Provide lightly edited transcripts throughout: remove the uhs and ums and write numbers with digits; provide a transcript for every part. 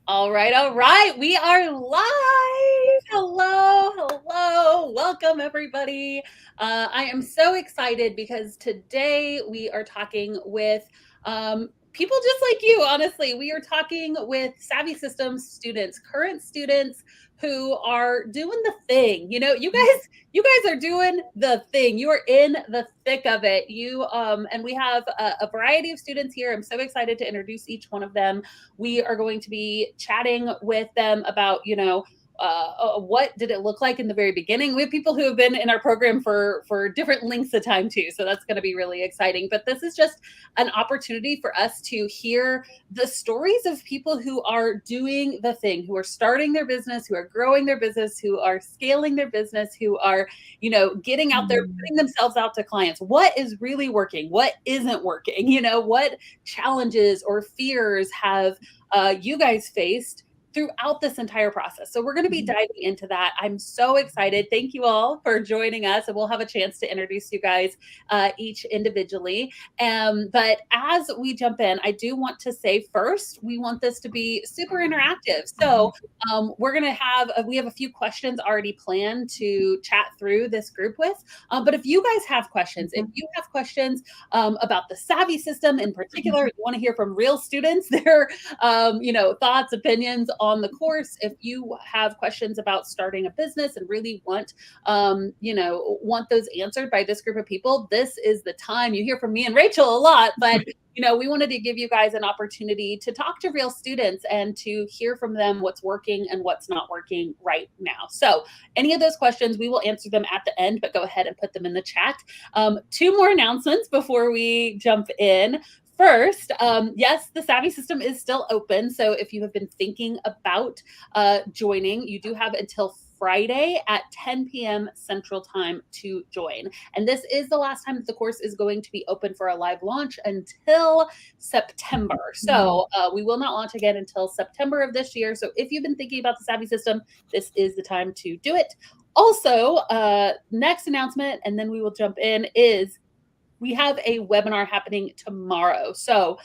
All right. We are live. Hello. Welcome, everybody. I am so excited because today we are talking with people just like you, honestly. We are talking with SavvySystem students, current students who are doing the thing. You guys are doing the thing. You are in the thick of it. And we have a variety of students here. I'm so excited to introduce each one of them. We are going to be chatting with them about, what did it look like in the very beginning. We have people who have been in our program for different lengths of time too, so that's going to be really exciting. But this is just an opportunity for us to hear the stories of people who are doing the thing, who are starting their business, who are growing their business, who are scaling their business, who are, getting out there, putting themselves out to clients. What is really working? What isn't working? What challenges or fears have you guys faced throughout this entire process. So we're going to be diving into that. I'm so excited. Thank you all for joining us, and we'll have a chance to introduce you guys each individually. But as we jump in, I do want to say first, we want this to be super interactive. So we're going to we have a few questions already planned to chat through this group with. But if you guys have questions, about the SavvySystem in particular, you want to hear from real students, their thoughts, opinions on the course. If you have questions about starting a business and really want those answered by this group of people, this is the time. You hear from me and Rachel a lot, but we wanted to give you guys an opportunity to talk to real students and to hear from them what's working and what's not working right now. So any of those questions, we will answer them at the end, but go ahead and put them in the chat. Two more announcements before we jump in. First, yes, the SavvySystem is still open. So if you have been thinking about joining, you do have until Friday at 10 p.m. Central Time to join. And this is the last time that the course is going to be open for a live launch until September. So we will not launch again until September of this year. So if you've been thinking about the SavvySystem, this is the time to do it. Also, next announcement, and then we will jump in, is we have a webinar happening tomorrow. So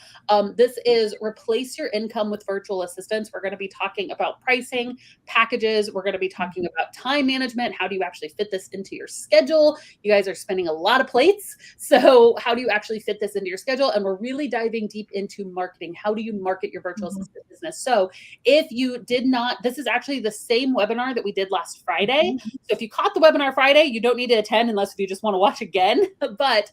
this is Replace Your Income with Virtual Assistants. We're going to be talking about pricing, packages. We're going to be talking about time management. How do you actually fit this into your schedule? You guys are spinning a lot of plates. So how do you actually fit this into your schedule? And we're really diving deep into marketing. How do you market your virtual assistant business? So if you did not, this is actually the same webinar that we did last Friday. So if you caught the webinar Friday, you don't need to attend unless you just want to watch again. But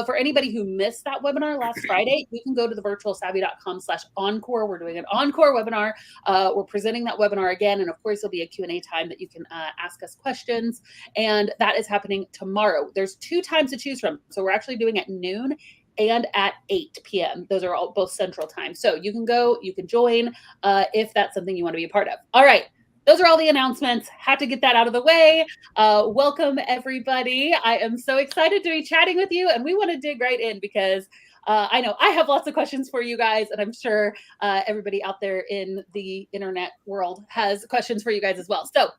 for anybody who missed that webinar last Friday, you can go to thevirtualsavvy.com/encore. We're doing an encore webinar. We're presenting that webinar again. And of course, there'll be a Q&A time that you can ask us questions. And that is happening tomorrow. There's 2 times to choose from. So we're actually doing at noon and at 8 p.m. Those are all both Central Time. So you can go, you can join if that's something you want to be a part of. All right. Those are all the announcements. Had to get that out of the way. Welcome, everybody. I am so excited to be chatting with you, and we want to dig right in because I know I have lots of questions for you guys, and I'm sure everybody out there in the internet world has questions for you guys as well. So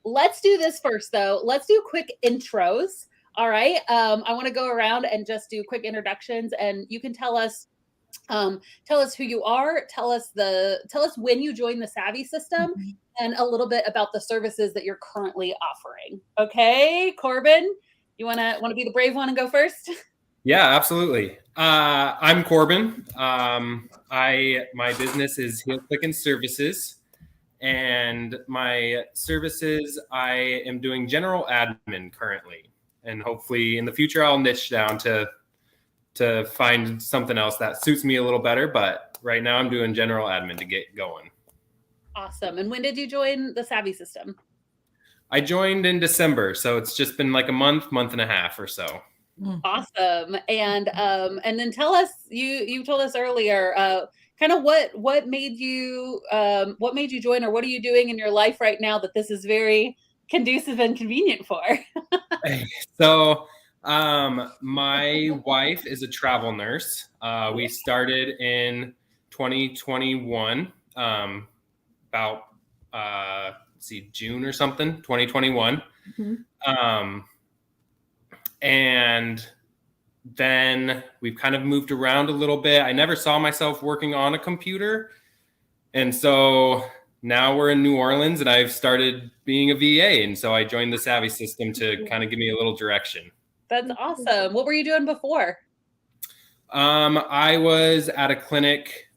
let's do this first, though. Let's do quick intros. All right. I want to go around and just do quick introductions, and you can tell us who you are, tell us when you joined the SavvySystem, and a little bit about the services that you're currently offering. Okay, Corbin, you want to be the brave one and go first? Yeah, absolutely. I'm Corbin. My business is Heel Clicking Services, and my services, I am doing general admin currently, and hopefully in the future I'll niche down to find something else that suits me a little better. But right now I'm doing general admin to get going. Awesome. And when did you join the SavvySystem? I joined in December, so it's just been like a month and a half or so. Awesome. And then tell us, you told us earlier, kind of what made you join, or what are you doing in your life right now that this is very conducive and convenient for? So my wife is a travel nurse. We started in 2021, about June or something, 2021. And then we've kind of moved around a little bit. I never saw myself working on a computer. And so now we're in New Orleans, and I've started being a VA. And so I joined the Savvy System to kind of give me a little direction. That's awesome. What were you doing before? I was at a clinic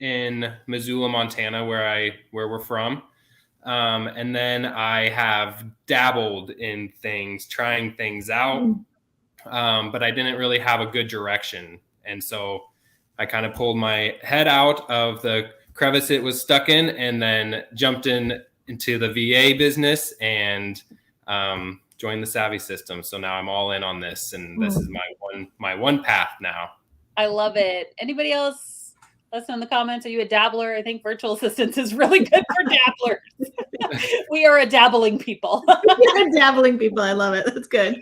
in Missoula, Montana, where we're from. And then I have dabbled in things, trying things out, but I didn't really have a good direction. And so I kind of pulled my head out of the crevice it was stuck in, and then jumped into the VA business and joined the Savvy System. So now I'm all in on this, and this is my one path now. I love it. Anybody else? Let us know in the comments. Are you a dabbler? I think virtual assistants is really good for dabblers. We are a dabbling people. We're dabbling people. I love it. That's good.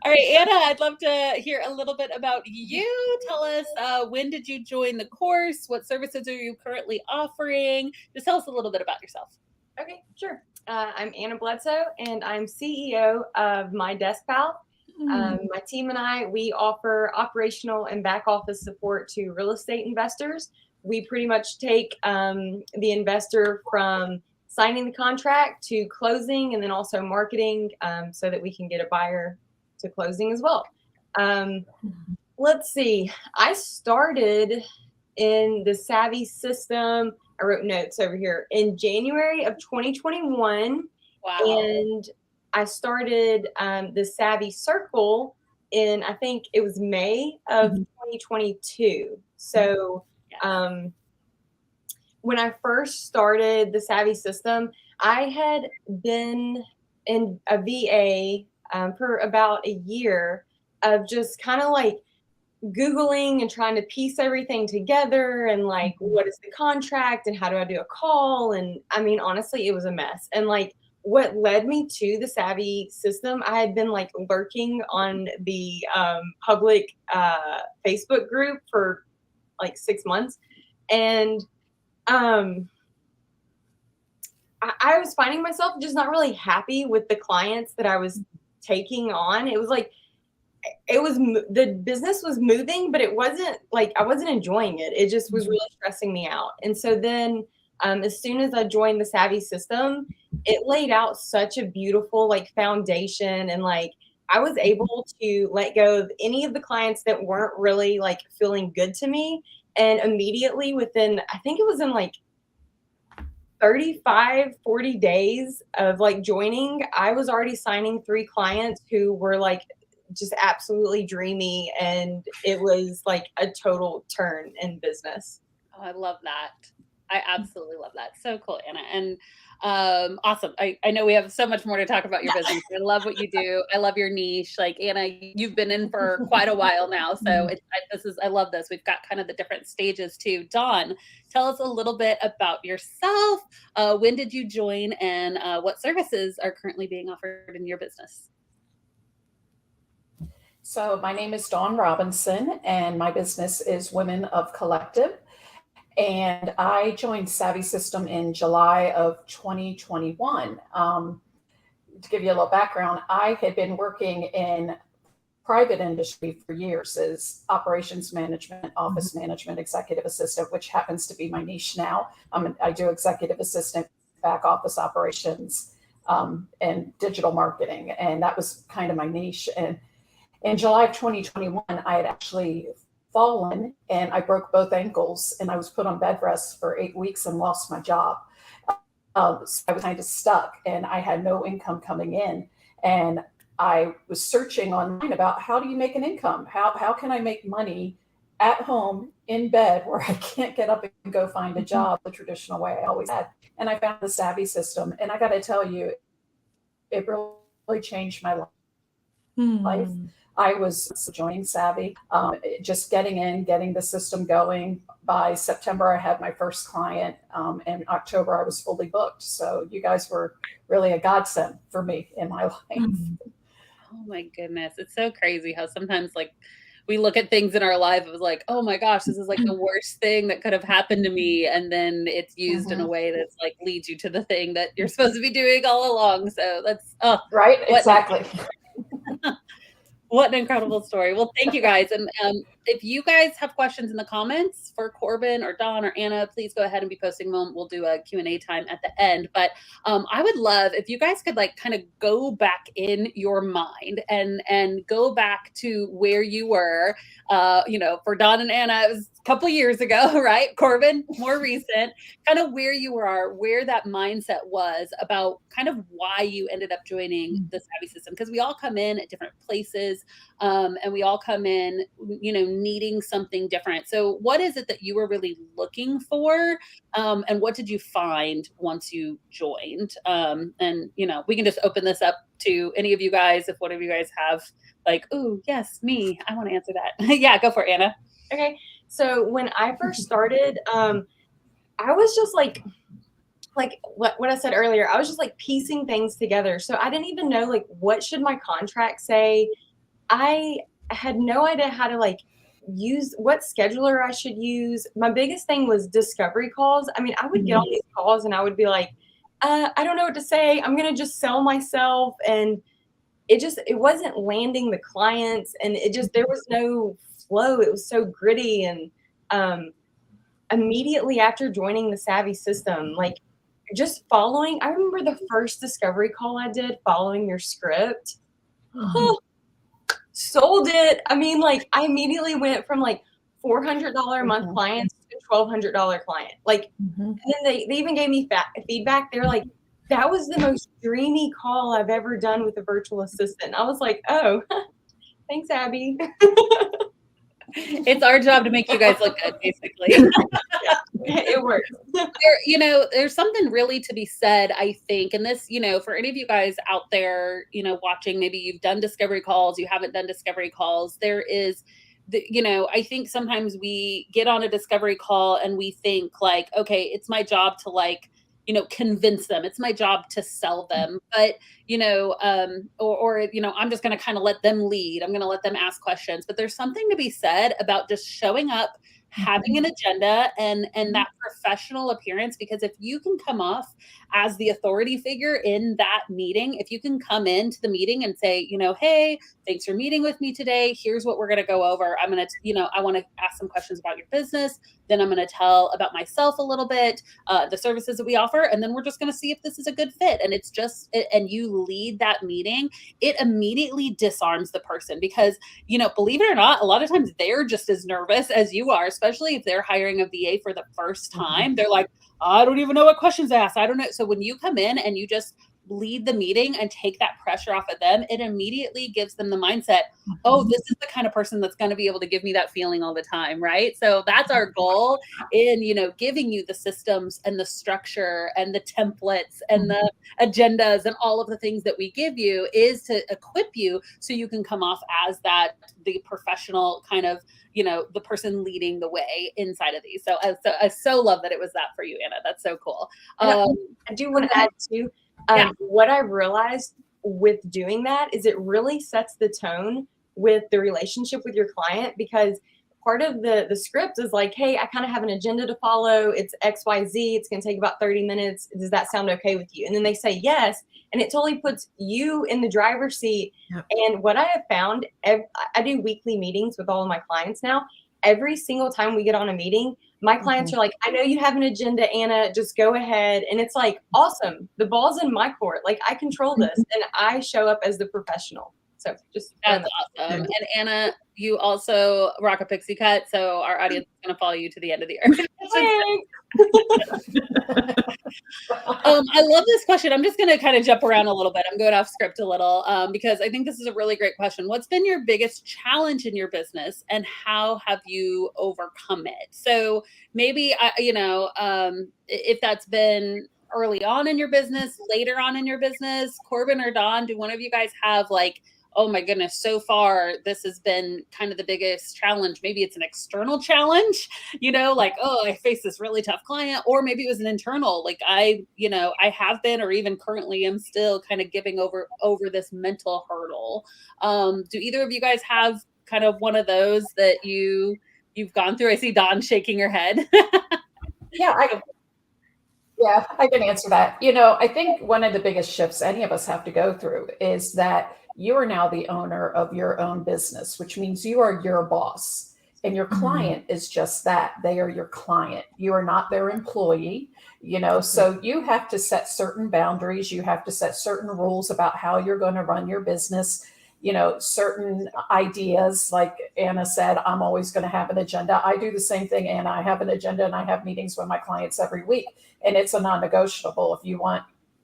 All right, Anna, I'd love to hear a little bit about you. Tell us, when did you join the course? What services are you currently offering? Just tell us a little bit about yourself. Okay, sure. I'm Anna Bledsoe, and I'm CEO of My Desk Pal. My team and I, we offer operational and back office support to real estate investors. We pretty much take the investor from signing the contract to closing, and then also marketing so that we can get a buyer to closing as well. Let's see. I started in the Savvy System. I wrote notes over here in January of 2021. Wow. And I started the Savvy Circle in, I think it was May of 2022. So when I first started the Savvy System, I had been in a VA for about a year of just kind of like Googling and trying to piece everything together, and like, what is the contract and how do I do a call? And I mean, honestly, it was a mess. And like, what led me to the Savvy System, I had been like lurking on the public Facebook group for like 6 months. And I was finding myself just not really happy with the clients that I was taking on. It was like, the business was moving, but it wasn't like, I wasn't enjoying it. It just was really stressing me out. And so then as soon as I joined the Savvy System, it laid out such a beautiful like foundation, and like I was able to let go of any of the clients that weren't really like feeling good to me. And immediately within, I think it was in like 40 days of like joining, I was already signing 3 clients who were like just absolutely dreamy, and it was like a total turn in business. Oh, I love that. I absolutely love that. So cool, Anna. And awesome. I know we have so much more to talk about your business. I love what you do. I love your niche. Like, Anna, you've been in for quite a while now. So I love this. We've got kind of the different stages too. Dawn, tell us a little bit about yourself. When did you join, and what services are currently being offered in your business? So my name is Dawn Robinson, and my business is Women of Collective. And I joined Savvy System in July of 2021. To give you a little background, I had been working in private industry for years as operations management, office management, executive assistant, which happens to be my niche now. I do executive assistant, back office operations, and digital marketing. And that was kind of my niche. And in July of 2021, I had actually fallen and I broke both ankles, and I was put on bed rest for 8 weeks and lost my job. So I was kind of stuck, and I had no income coming in. And I was searching online about, how do you make an income? How can I make money at home in bed where I can't get up and go find a job the traditional way I always had? And I found the Savvy System, and I got to tell you, it really changed my life. I was joining Savvy, just getting the system going. By September, I had my first client. In October, I was fully booked. So you guys were really a godsend for me in my life. Oh my goodness. It's so crazy how sometimes like we look at things in our life, it was like, oh my gosh, this is like the worst thing that could have happened to me. And then it's used in a way that's like leads you to the thing that you're supposed to be doing all along. So that's, right. Exactly. What an incredible story. Well, thank you guys. And if you guys have questions in the comments for Corbin or Dawn or Anna, please go ahead and be posting them. We'll do a Q&A time at the end. But I would love if you guys could like kind of go back in your mind and go back to where you were. For Dawn and Anna, it was a couple years ago, right? Corbin, more recent, kind of where you are, where that mindset was about kind of why you ended up joining the Savvy System. Because we all come in at different places and we all come in, needing something different. So what is it that you were really looking for? And what did you find once you joined? And we can just open this up to any of you guys. If one of you guys have like, oh, yes, me, I want to answer that. Yeah, go for it, Anna. Okay. So when I first started, I was just like what I said earlier, I was just like piecing things together. So I didn't even know like what should my contract say. I had no idea how to like use what scheduler I should use. My biggest thing was discovery calls. I mean, I would get on these calls and I would be like, I don't know what to say. I'm going to just sell myself. And it wasn't landing the clients, and there was no flow. It was so gritty. And immediately after joining the Savvy System, like just following, I remember the first discovery call I did following your script. Sold it. I mean, like I immediately went from like $400 a month clients to $1,200 client. Like, and then they even gave me feedback. They're like, that was the most dreamy call I've ever done with a virtual assistant. I was like, oh, thanks, Abby. It's our job to make you guys look good, basically. It works. There's something really to be said, I think, and this, for any of you guys out there, watching, maybe you've done discovery calls, you haven't done discovery calls. There is, I think sometimes we get on a discovery call and we think like, okay, it's my job to like, convince them. It's my job to sell them. But, I'm just going to kind of let them lead. I'm going to let them ask questions. But there's something to be said about just showing up, having an agenda and that professional appearance, because if you can come off as the authority figure in that meeting, if you can come into the meeting and say, hey, thanks for meeting with me today. Here's what we're going to go over. I'm going to, I want to ask some questions about your business. Then I'm going to tell about myself a little bit, the services that we offer. And then we're just going to see if this is a good fit. And it's just, and you lead that meeting, it immediately disarms the person because, believe it or not, a lot of times they're just as nervous as you are, especially if they're hiring a VA for the first time. They're like, I don't even know what questions to ask. I don't know. So when you come in and you just lead the meeting and take that pressure off of them, it immediately gives them the mindset, oh, this is the kind of person that's going to be able to give me that feeling all the time, right? So that's our goal in, giving you the systems and the structure and the templates and the agendas and all of the things that we give you is to equip you so you can come off as the professional kind of, the person leading the way inside of these. So I so love that it was that for you, Anna. That's so cool. I do want to add too, what I realized with doing that is it really sets the tone with the relationship with your client, because part of the script is like, hey, I kind of have an agenda to follow. It's XYZ. It's going to take about 30 minutes. Does that sound okay with you? And then they say yes. And it totally puts you in the driver's seat. Yep. And what I have found, I do weekly meetings with all of my clients now. Every single time we get on a meeting, my clients are like, I know you have an agenda, Anna, just go ahead. And it's like, awesome. The ball's in my court. Like I control this and I show up as the professional. So just that's awesome. And Anna, you also rock a pixie cut. So our audience is going to follow you to the end of the earth. I love this question. I'm just going to kind of jump around a little bit. I'm going off script a little because I think this is a really great question. What's been your biggest challenge in your business and how have you overcome it? So maybe, if that's been early on in your business, later on in your business, Corbin or Dawn, do one of you guys have like, oh my goodness, so far, this has been kind of the biggest challenge. Maybe it's an external challenge, like, oh, I faced this really tough client, or maybe it was an internal, like I have been, or even currently am still kind of giving over this mental hurdle. Do either of you guys have kind of one of those that you've gone through? I see Dawn shaking her head. Yeah, I can answer that. I think one of the biggest shifts any of us have to go through is that you are now the owner of your own business, which means you are your boss. And your client is just that. They are your client. You are not their employee, so you have to set certain boundaries. You have to set certain rules about how you're going to run your business, certain ideas. Like Anna said, I'm always going to have an agenda. I do the same thing, Anna. I have an agenda and I have meetings with my clients every week. And it's a non-negotiable.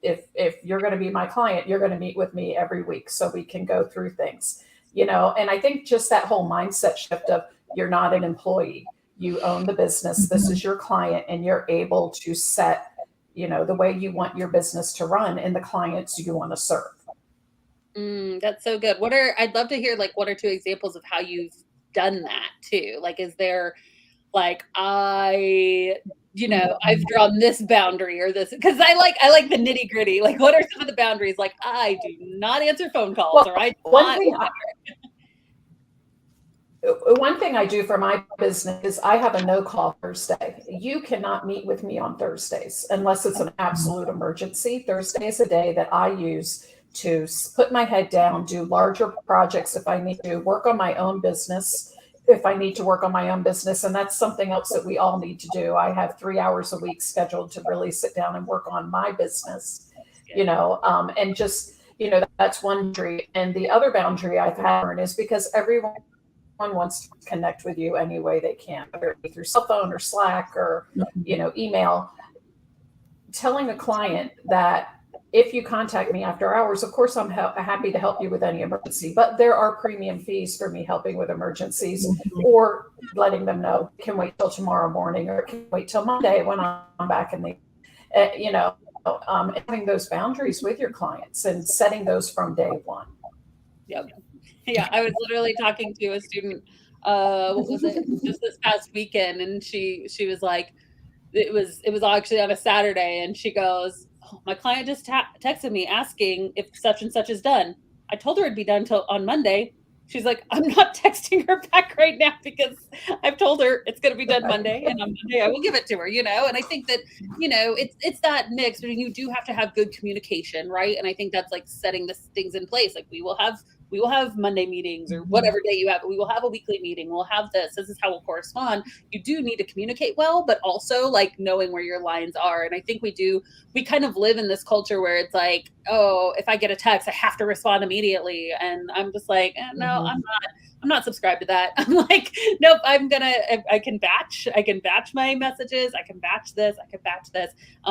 If you're going to be my client, you're going to meet with me every week so we can go through things, and I think just that whole mindset shift of, you're not an employee. You own the business. This is your client, and you're able to set, the way you want your business to run and the clients you want to serve. That's so good. I'd love to hear like 1 or 2 examples of how you've done that too. Like, is there like, I've drawn this boundary or this, because I like the nitty gritty. Like, what are some of the boundaries? Like, I do not answer phone calls, or I do not. One thing I do for my business is I have a no-call Thursday. You cannot meet with me on Thursdays unless it's an absolute emergency. Thursday is a day that I use to put my head down, do larger projects if I need to, work on my own business if I need to work on my own business. And that's something else that we all need to do. I have 3 hours a week scheduled to really sit down and work on my business, and just, that's one boundary. And the other boundary I've had is because everyone wants to connect with you any way they can, whether it be through cell phone or Slack or, email. Telling a client that if you contact me after hours, of course, I'm happy to help you with any emergency, but there are premium fees for me helping with emergencies, or letting them know, can wait till tomorrow morning, or can wait till Monday when I'm back in the, having those boundaries with your clients and setting those from day one. Yep. Yeah, I was literally talking to a student, what was it, just this past weekend, and she was like, it was actually on a Saturday, and she goes, oh, my client just texted me asking if such and such is done. I told her it'd be done till on Monday. She's like, I'm not texting her back right now because I've told her it's going to be done Monday, and on Monday I will give it to her, And I think that, it's that mix, but you do have to have good communication, right? And I think that's like setting the things in place. Like, we will have Monday meetings, or whatever day you have. We will have a weekly meeting. We'll have this. This is how we'll correspond. You do need to communicate well, but also like knowing where your lines are. And I think we kind of live in this culture where it's like, oh, if I get a text, I have to respond immediately. And I'm just like, no, I'm not subscribed to that. I'm like, nope, I can batch my messages. I can batch this.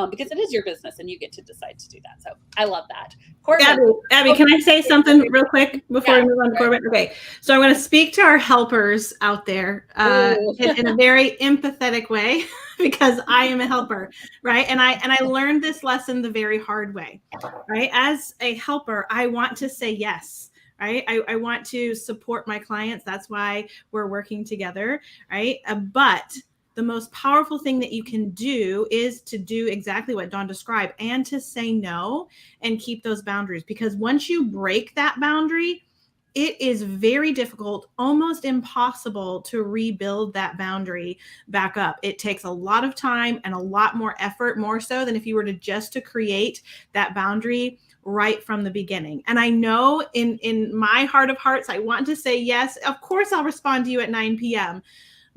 Because it is your business and you get to decide to do that. So I love that. Corbin. Abby, can I say something real quick before we move on to Corbin? Okay. So I'm going to speak to our helpers out there in a very empathetic way because I am a helper, right? And I learned this lesson the very hard way, right? As a helper, I want to say yes. Right. I want to support my clients. That's why we're working together. Right. But the most powerful thing that you can do is to do exactly what Dawn described, and to say no and keep those boundaries. Because once you break that boundary, it is very difficult, almost impossible to rebuild that boundary back up. It takes a lot of time and a lot more effort, more so than if you were to create that boundary right from the beginning. And I know in my heart of hearts, I want to say yes. Of course, I'll respond to you at 9 p.m.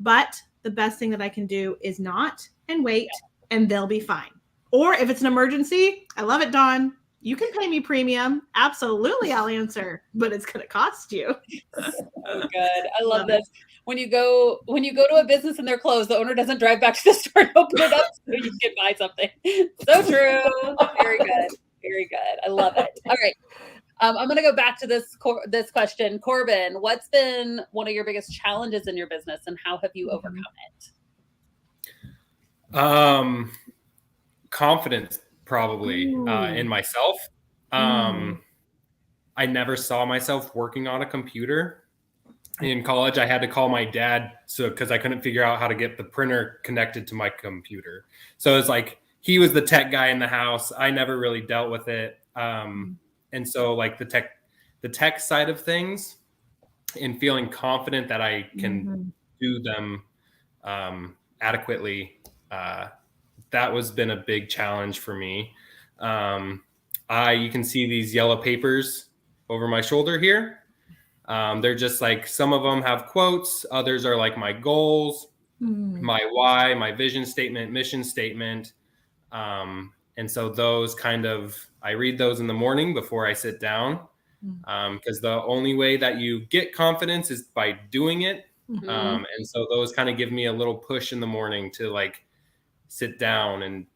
But the best thing that I can do is not, and wait, and they'll be fine. Or if it's an emergency, I love it, Dawn. You can pay me premium. Absolutely, I'll answer, but it's going to cost you. So good. I love this. When you go to a business and they're closed, the owner doesn't drive back to the store and open it up so you can buy something. So true. Very good. Very good. I love it. All right. I'm going to go back to this question. Corbin, what's been one of your biggest challenges in your business, and how have you overcome it? Confidence, probably, in myself. I never saw myself working on a computer. In college, I had to call my dad because I couldn't figure out how to get the printer connected to my computer. So it's like he was the tech guy in the house. I never really dealt with it. And so like the tech side of things, and feeling confident that I can do them adequately, that was been a big challenge for me. You can see these yellow papers over my shoulder here. They're just like, some of them have quotes, others are like my goals, my why, my vision statement, mission statement. And so those kind of, I read those in the morning before I sit down, because the only way that you get confidence is by doing it. And so those kind of give me a little push in the morning to like sit down and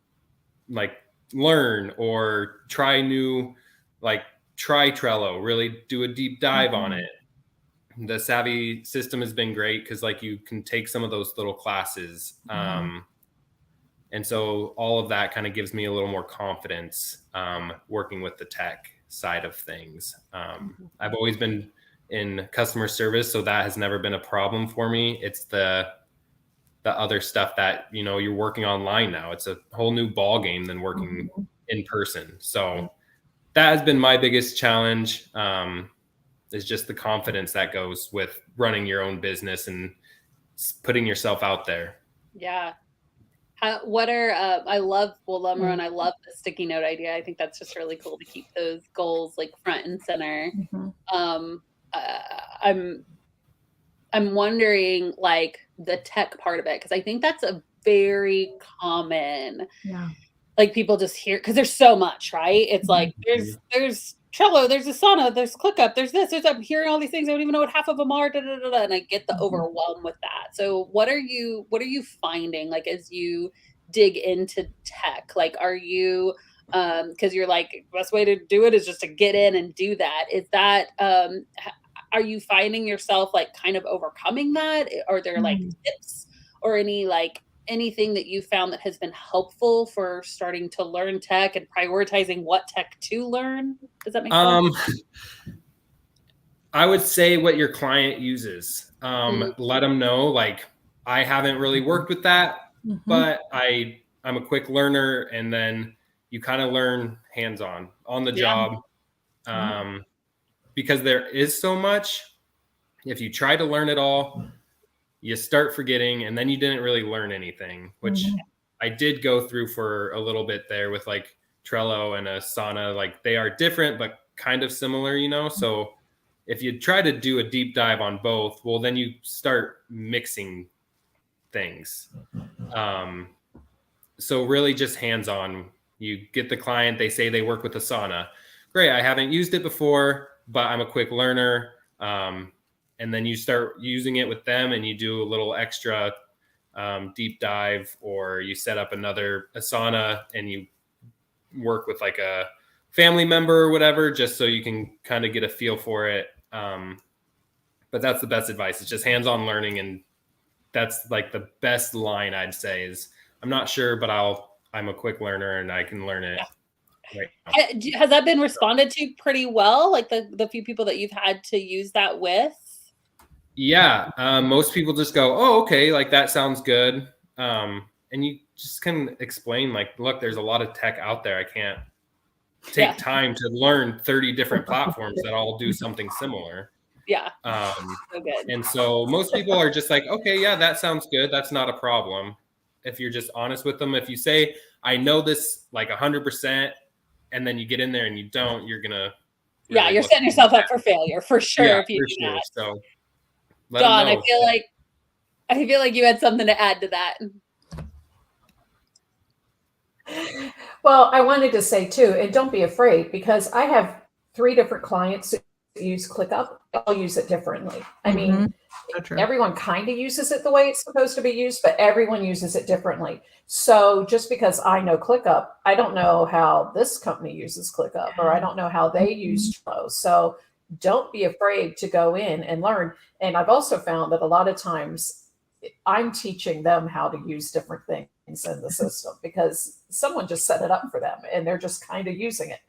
like learn or try new, like try Trello, really do a deep dive on it. The Savvy system has been great because like you can take some of those little classes. And so all of that kind of gives me a little more confidence working with the tech side of things. I've always been in customer service, so that has never been a problem for me. It's the other stuff that, you know, you're working online now. It's a whole new ball game than working in person. So that has been my biggest challenge, is just the confidence that goes with running your own business and putting yourself out there. Yeah. I love, well, Lumber, and I love the sticky note idea. I think that's just really cool to keep those goals like front and center. I'm wondering like the tech part of it, because I think that's a very common, like people just hear, because there's so much, right? It's like there's Trello, there's Asana, there's ClickUp, there's this, I'm hearing all these things. I don't even know what half of them are, and I get the overwhelm with that. So what are you finding, like, as you dig into tech? Like, are you, because you're like, best way to do it is just to get in and do that. Is that, are you finding yourself like kind of overcoming that? Are there like tips or anything that you found that has been helpful for starting to learn tech and prioritizing what tech to learn? Does that make sense? I would say what your client uses. Let them know, like, I haven't really worked with that, but I'm a quick learner. And then you kind of learn hands-on on the job. Because there is so much. If you try to learn it all, you start forgetting, and then you didn't really learn anything, which I did go through for a little bit there with like Trello and Asana. Like, they are different, but kind of similar, you know? So if you try to do a deep dive on both, well, then you start mixing things. So really just hands-on. You get the client, they say they work with Asana. Great, I haven't used it before, but I'm a quick learner. And then you start using it with them, and you do a little extra deep dive, or you set up another Asana and you work with like a family member or whatever, just so you can kind of get a feel for it. But that's the best advice. It's just hands-on learning. And that's like the best line I'd say is, I'm not sure, but I'm a quick learner and I can learn it. Right. Has that been responded to pretty well? Like the few people that you've had to use that with? Yeah. Most people just go, oh, okay. Like, that sounds good. And you just can explain, like, look, there's a lot of tech out there. I can't take time to learn 30 different platforms that all do something similar. Yeah. So good. And so most people are just like, okay, yeah, that sounds good. That's not a problem. If you're just honest with them, if you say, I know this like 100%, and then you get in there and you don't, you're going to. Really, you're setting yourself up for failure for sure. If you do that. So, Dawn, I feel like you had something to add to that. Well, I wanted to say too, and don't be afraid, because I have 3 different clients who use ClickUp. I'll use it differently. I mean, everyone kind of uses it the way it's supposed to be used, but everyone uses it differently. So just because I know ClickUp, I don't know how this company uses ClickUp, or I don't know how they use Trello. So don't be afraid to go in and learn. And I've also found that a lot of times I'm teaching them how to use different things in the system, because someone just set it up for them and they're just kind of using it.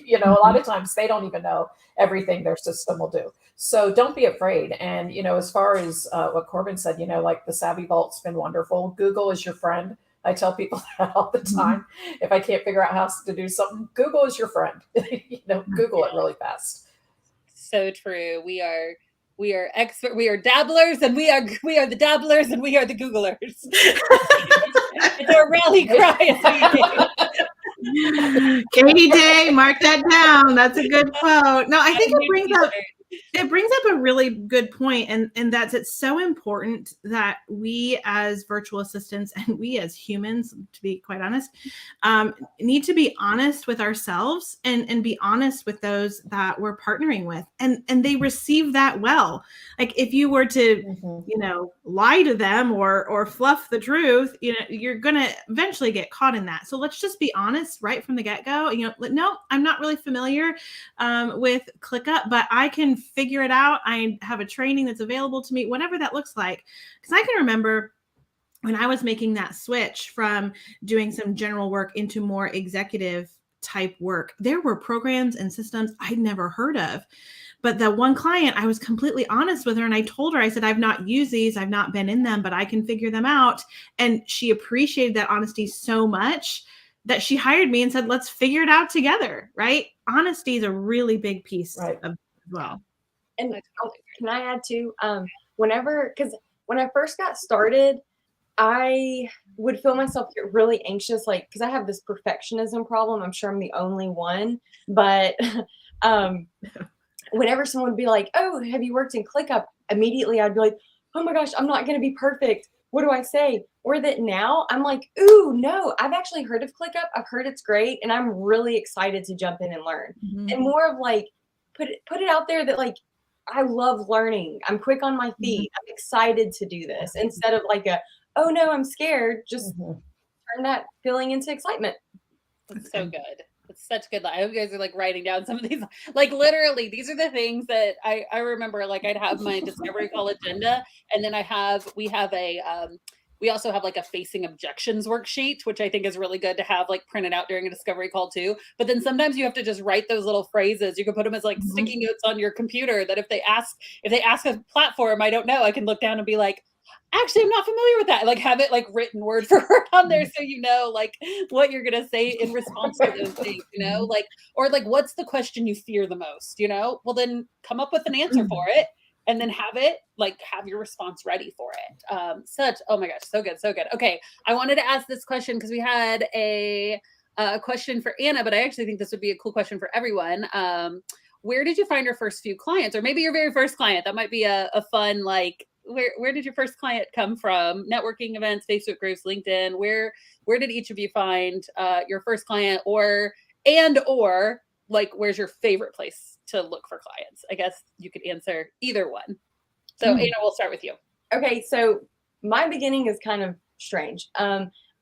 You know, a lot of times they don't even know everything their system will do. So don't be afraid. And, you know, as far as what Corbin said, you know, like the Savvy Vault's been wonderful. Google is your friend. I tell people that all the time. If I can't figure out how to do something, Google is your friend. You know, Google it really fast. So true. We are expert. We are dabblers, and we are the dabblers, and we are the Googlers. It's our rally cry. Katie Day, mark that down. That's a good quote. No, I think it brings up a really good point, and that's it's so important that we as virtual assistants and we as humans, to be quite honest, need to be honest with ourselves and be honest with those that we're partnering with, and they receive that well. Like if you were to lie to them or fluff the truth, you're gonna eventually get caught in that. So let's just be honest right from the get-go. No, I'm not really familiar with ClickUp, but I can figure it out. I have a training that's available to me, whatever that looks like. Because I can remember when I was making that switch from doing some general work into more executive type work, there were programs and systems I'd never heard of. But the one client, I was completely honest with her, and I told her, I said, I've not used these, I've not been in them, but I can figure them out. And she appreciated that honesty so much that she hired me and said, let's figure it out together, right? Honesty is a really big piece of as well. And can I add too, because when I first got started, I would feel myself get really anxious, like, because I have this perfectionism problem. I'm sure I'm the only one, but whenever someone would be like, oh, have you worked in ClickUp? Immediately I'd be like, oh my gosh, I'm not going to be perfect. What do I say? Or that now I'm like, ooh, no, I've actually heard of ClickUp. I've heard it's great. And I'm really excited to jump in and learn. And more of like, put it out there that like, I love learning. I'm quick on my feet. I'm excited to do this instead of like oh no, I'm scared. Just turn that feeling into excitement. That's so good. It's such good. I hope you guys are like writing down some of these, like literally these are the things that I remember. Like I'd have my discovery call agenda, and then we also have like a facing objections worksheet, which I think is really good to have like printed out during a discovery call too. But then sometimes you have to just write those little phrases. You can put them as like sticky notes on your computer that if they ask a platform, I don't know, I can look down and be like, actually, I'm not familiar with that. Like have it like written word for word on there so you know like what you're gonna say in response to those things, like, or like what's the question you fear the most, well then come up with an answer for it and then have your response ready for it. Oh my gosh, so good. Okay, I wanted to ask this question because we had a question for Anna, but I actually think this would be a cool question for everyone. Where did you find your first few clients, or maybe your very first client? That might be a fun like. Where did your first client come from? Networking events, Facebook groups, LinkedIn. Where did each of you find your first client, or like where's your favorite place to look for clients? I guess you could answer either one. So Anna, we'll start with you. Okay, so my beginning is kind of strange.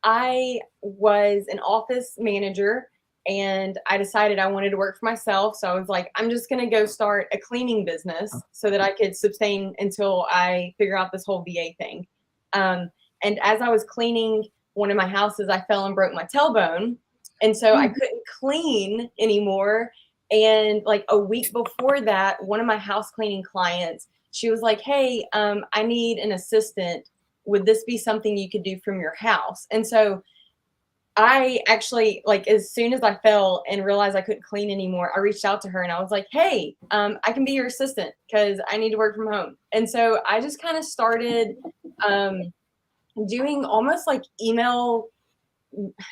I was an office manager, and I decided I wanted to work for myself. So I was like, I'm just going to go start a cleaning business so that I could sustain until I figure out this whole VA thing. And as I was cleaning one of my houses, I fell and broke my tailbone. And so I couldn't clean anymore. And like a week before that, one of my house cleaning clients, she was like, hey, I need an assistant. Would this be something you could do from your house? And so I actually, like, as soon as I fell and realized I couldn't clean anymore, I reached out to her and I was like, hey, I can be your assistant because I need to work from home. And so I just kind of started doing almost like email,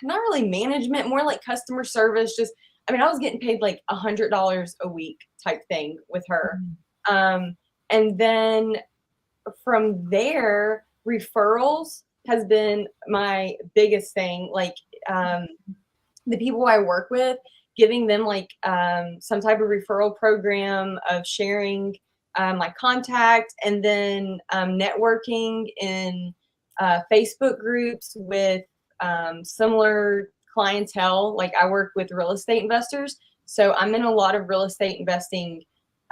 not really management, more like customer service. I was getting paid like $100 a week type thing with her. And then from there, referrals has been my biggest thing. Like the people I work with, giving them like some type of referral program of sharing my contact, and then networking in Facebook groups with similar clientele. Like I work with real estate investors, so I'm in a lot of real estate investing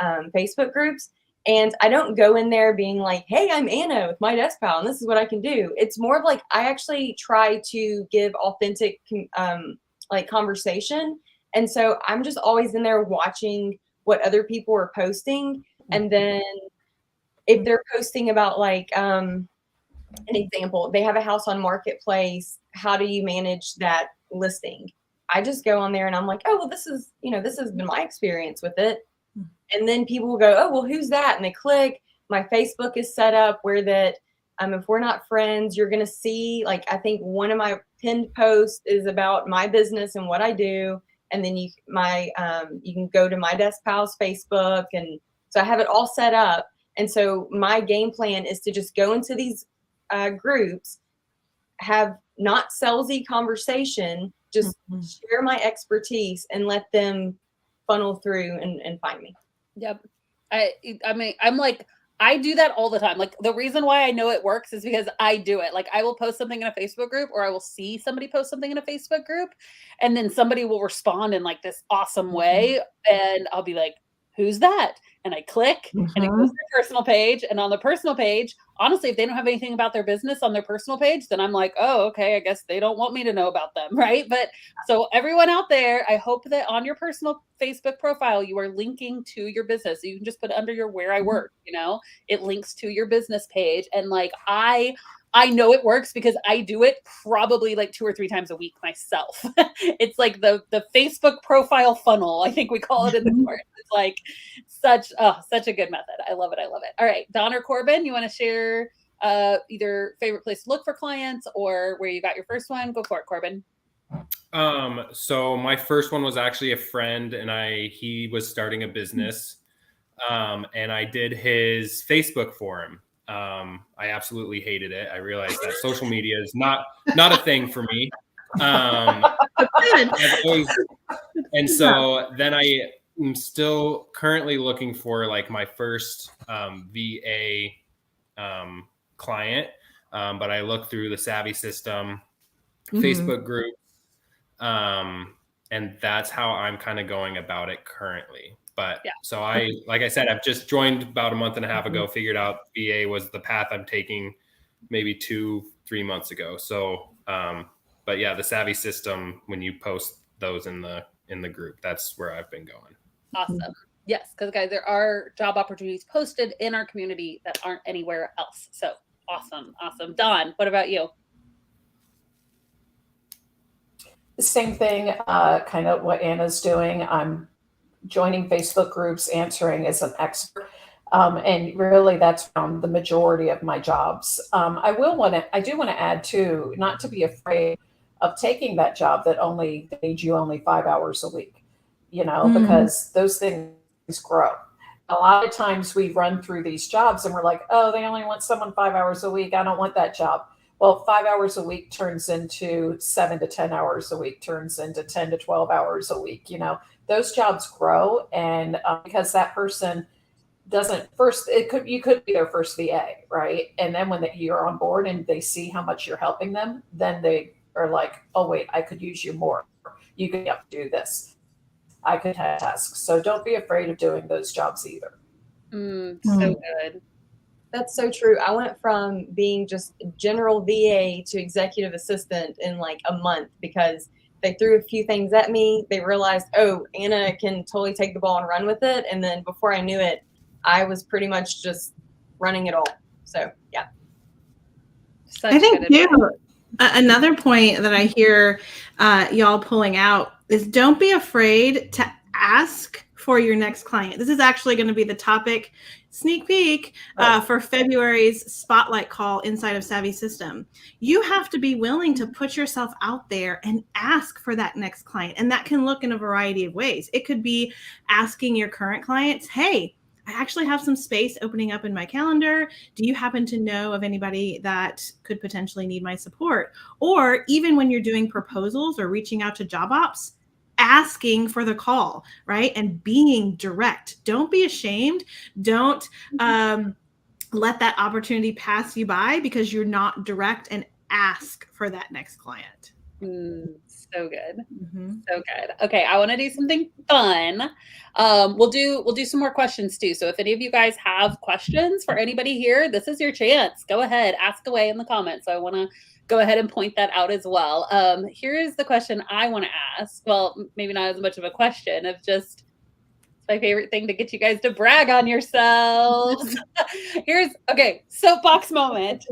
Facebook groups. And I don't go in there being like, hey, I'm Anna with My Desk Pal, and this is what I can do. It's more of like, I actually try to give authentic like conversation. And so I'm just always in there watching what other people are posting. And then if they're posting about like, an example, they have a house on Marketplace, how do you manage that listing? I just go on there and I'm like, oh, well, this has been my experience with it. And then people will go, oh, well, who's that? And they click. My Facebook is set up where that If we're not friends, you're going to see, like, I think one of my pinned posts is about my business and what I do. And then you can go to my Desk Pals Facebook. And so I have it all set up. And so my game plan is to just go into these groups, have not salesy conversation, just share my expertise and let them funnel through and find me. Yep. I mean, I do that all the time. Like, the reason why I know it works is because I do it. Like, I will post something in a Facebook group, or I will see somebody post something in a Facebook group, and then somebody will respond in like this awesome way. And I'll be like, who's that? And I click and it goes to their personal page. And on the personal page, honestly, if they don't have anything about their business on their personal page, then I'm like, oh, okay, I guess they don't want me to know about them. Right. But so everyone out there, I hope that on your personal Facebook profile, you are linking to your business. So you can just put under your where I work, it links to your business page. And like, I know it works because I do it probably like 2 or 3 times a week myself. It's like the Facebook profile funnel, I think we call it in the course. It's like such a good method. I love it. I love it. All right, Don or Corbin, you want to share either favorite place to look for clients or where you got your first one? Go for it, Corbin. So my first one was actually a friend, and he was starting a business, and I did his Facebook for him. I absolutely hated it. I realized that social media is not a thing for me. And so then I am still currently looking for like my first VA client. But I look through the SavvySystem Facebook group. And that's how I'm kind of going about it currently. But so like I said, I've just joined about a month and a half ago, figured out VA was the path I'm taking maybe 2-3 months ago. So, but yeah, the SavvySystem, when you post those in the group, that's where I've been going. Awesome. Yes. Because guys, there are job opportunities posted in our community that aren't anywhere else. So awesome. Awesome. Dawn, what about you? The same thing, kind of what Anna's doing. I'm joining Facebook groups, answering as an expert. And really that's the majority of my jobs. I do want to add too, not to be afraid of taking that job that needs you only 5 hours a week, because those things grow. A lot of times we run through these jobs and we're like, oh, they only want someone 5 hours a week. I don't want that job. Well, 5 hours a week turns into 7 to 10 hours a week, turns into 10 to 12 hours a week. Those jobs grow. And because that person you could be their first VA, right? And then when you're on board and they see how much you're helping them, then they are like, oh, wait, I could use you more. You could do this. I could have tasks. So don't be afraid of doing those jobs either. So good. That's so true. I went from being just general VA to executive assistant in like a month because they threw a few things at me. They realized, oh, Anna can totally take the ball and run with it. And then before I knew it, I was pretty much just running it all. So, yeah. I think too, another point that I hear y'all pulling out is don't be afraid to ask for your next client. This is actually going to be the topic, sneak peek, for February's spotlight call inside of SavvySystem. You have to be willing to put yourself out there and ask for that next client. And that can look in a variety of ways. It could be asking your current clients, hey, I actually have some space opening up in my calendar. Do you happen to know of anybody that could potentially need my support? Or even when you're doing proposals or reaching out to job ops, asking for the call, right? And being direct. Don't be ashamed. Don't let that opportunity pass you by because you're not direct, and ask for that next client. So good. So good. Okay. I want to do something fun. We'll do some more questions too. So if any of you guys have questions for anybody here, this is your chance. Go ahead, ask away in the comments. So I want to go ahead and point that out as well. Here is the question I want to ask. Well, maybe not as much of a question of just, it's my favorite thing to get you guys to brag on yourselves. Okay, soapbox moment.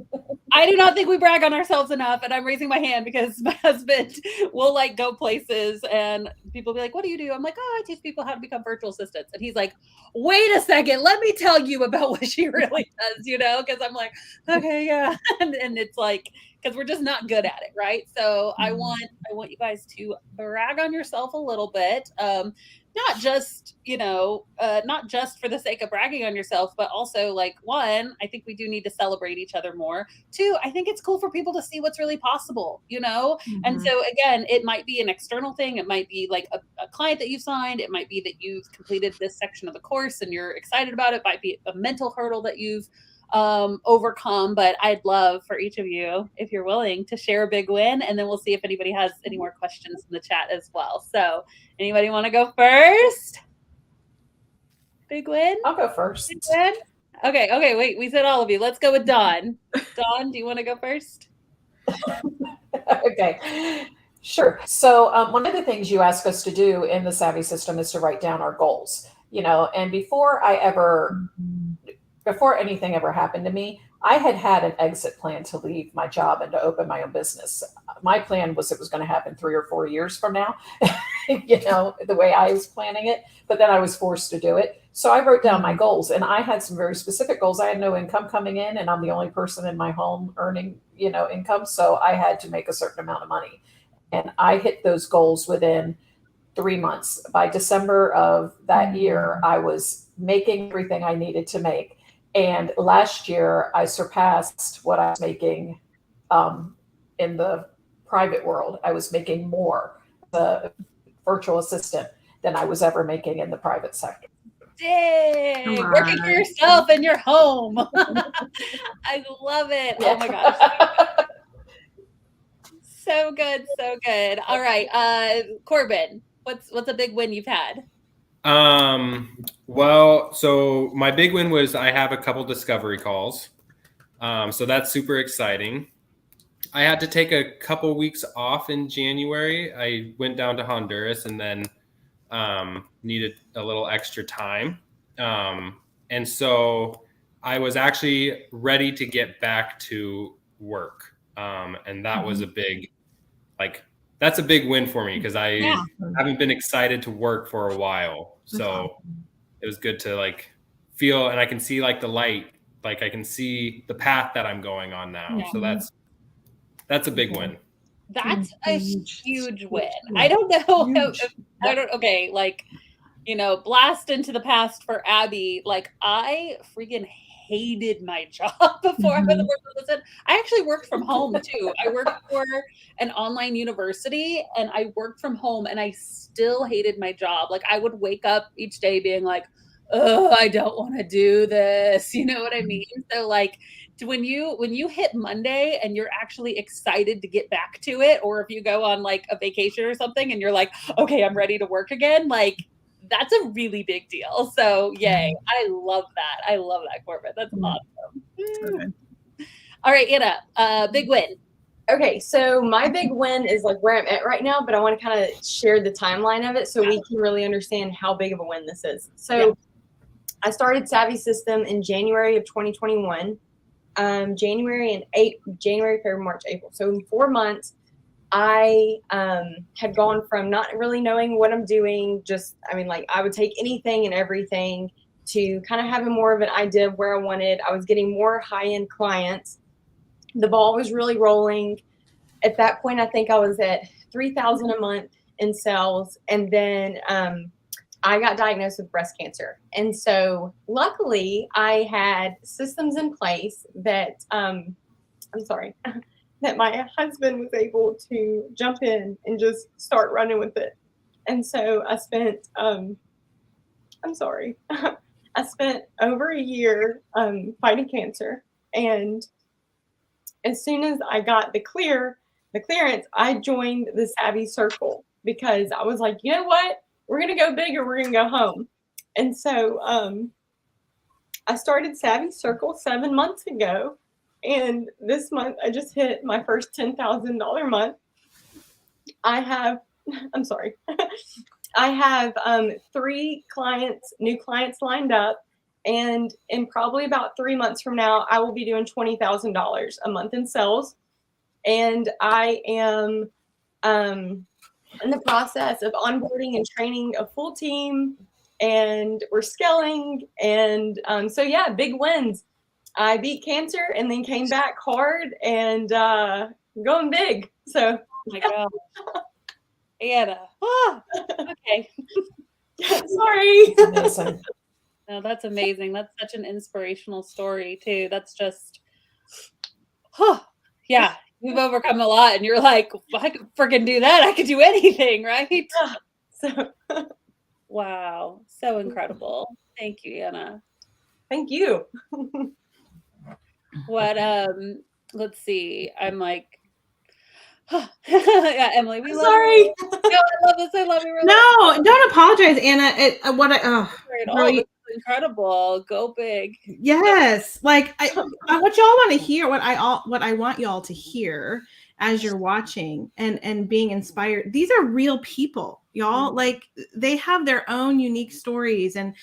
I do not think we brag on ourselves enough, and I'm raising my hand because my husband will like go places and people be like, "What do you do?" I'm like, "Oh, I teach people how to become virtual assistants." And he's like, "Wait a second, let me tell you about what she really does," because I'm like, "Okay, yeah," and it's like because we're just not good at it, right? So I want you guys to brag on yourself a little bit. Not just not just for the sake of bragging on yourself, but also like one, I think we do need to celebrate each other more. Two, I think it's cool for people to see what's really possible. And so again, it might be an external thing, it might be like a client that you've signed, it might be that you've completed this section of the course and you're excited about it, might be a mental hurdle that you've overcome. But I'd love for each of you, if you're willing, to share a big win, and then we'll see if anybody has any more questions in the chat as well. So anybody want to go first? Big win? I'll go first. Big win? Okay, wait, we said all of you. Let's go with Dawn. Dawn, do you want to go first? Okay, sure. So one of the things you ask us to do in the Savvy System is to write down our goals, and before anything ever happened to me, I had an exit plan to leave my job and to open my own business. My plan was it was going to happen 3 or 4 years from now, the way I was planning it, but then I was forced to do it. So I wrote down my goals, and I had some very specific goals. I had no income coming in, and I'm the only person in my home earning, income. So I had to make a certain amount of money, and I hit those goals within 3 months. By December of that year, I was making everything I needed to make. And last year, I surpassed what I was making in the private world. I was making more the virtual assistant than I was ever making in the private sector. Dang! Working for yourself in your home. I love it. Yeah. Oh my gosh. So good, so good. All right, Corbin, what's a big win you've had? Well, so my big win was I have a couple discovery calls. So that's super exciting. I had to take a couple weeks off in January. I went down to Honduras and then needed a little extra time. And so I was actually ready to get back to work. And that was a big, that's a big win for me because I haven't been excited to work for a while. So it was good to feel, and I can see the light, I can see the path that I'm going on now. Yeah. So that's a big win. That's a huge win. I don't know. Blast into the past for Abby. I freaking hated my job before I went to work. I actually worked from home too. I worked for an online university and I worked from home and I still hated my job. I would wake up each day being like, oh, I don't want to do this. You know what I mean? So when you hit Monday and you're actually excited to get back to it, or if you go on a vacation or something and you're like, okay, I'm ready to work again, that's a really big deal. So yay. I love that, Corbin. That's awesome. Okay. All right, Anna, big win. Okay, so my big win is where I'm at right now, but I want to kind of share the timeline of it so we can really understand how big of a win this is. So I started Savvy System in January of 2021. January, February, March, April. So in 4 months, I had gone from not really knowing what I'm doing, I would take anything and everything, to kind of having more of an idea of where I wanted. I was getting more high-end clients. The ball was really rolling. At that point, I think I was at $3,000 a month in sales. And then I got diagnosed with breast cancer. And so luckily I had systems in place that, that my husband was able to jump in and just start running with it. And so I spent, I spent over a year fighting cancer. And as soon as I got the clearance, I joined the Savvy Circle because I was like, you know what? We're going to go big or we're going to go home. And so I started Savvy Circle 7 months ago. And this month I just hit my first $10,000 month. I have 3 new clients lined up. And in probably about 3 months from now, I will be doing $20,000 a month in sales. And I am in the process of onboarding and training a full team, and we're scaling. And so yeah, big wins. I beat cancer and then came back hard and going big. So Oh my God. Anna. Oh, okay. sorry. Amazing. No, that's amazing. That's such an inspirational story too. That's just, yeah, you've overcome a lot and you're like, I could freaking do that. I could do anything, right? So Wow. So incredible. Thank you, Anna. thank you. What, let's see. I'm like, yeah, Emily, we love Sorry. you. No, I love this. I love you. No, don't apologize, Anna. This is incredible. Go big. Yes, like what y'all want to hear, what I want y'all to hear as you're watching and being inspired. These are real people, y'all. Like they have their own unique stories and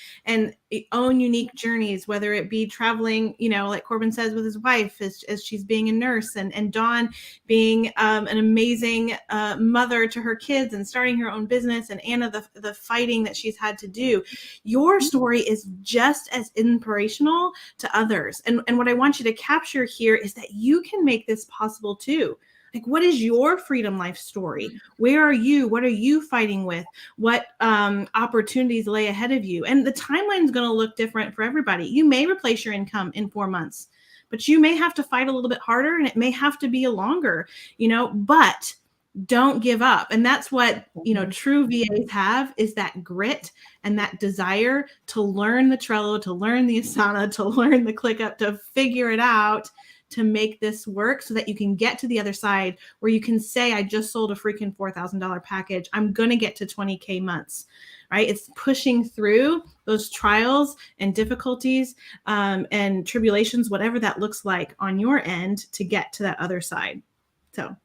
own unique journeys, whether it be traveling, like Corbin says, with his wife as she's being a nurse, and Dawn being an amazing mother to her kids and starting her own business, and Anna the fighting that she's had to do. Your story is just as inspirational to others. And what I want you to capture here is that you can make this possible too. Like, what is your freedom life story? Where are you? What are you fighting with? What opportunities lay ahead of you? And the timeline is going to look different for everybody. You may replace your income in 4 months, but you may have to fight a little bit harder, and it may have to be a longer, but don't give up. And that's what, true VAs have, is that grit and that desire to learn the Trello, to learn the Asana, to learn the ClickUp, to figure it out, to make this work so that you can get to the other side where you can say, I just sold a freaking $4,000 package. I'm going to get to 20K months, right? It's pushing through those trials and difficulties and tribulations, whatever that looks like on your end, to get to that other side. So,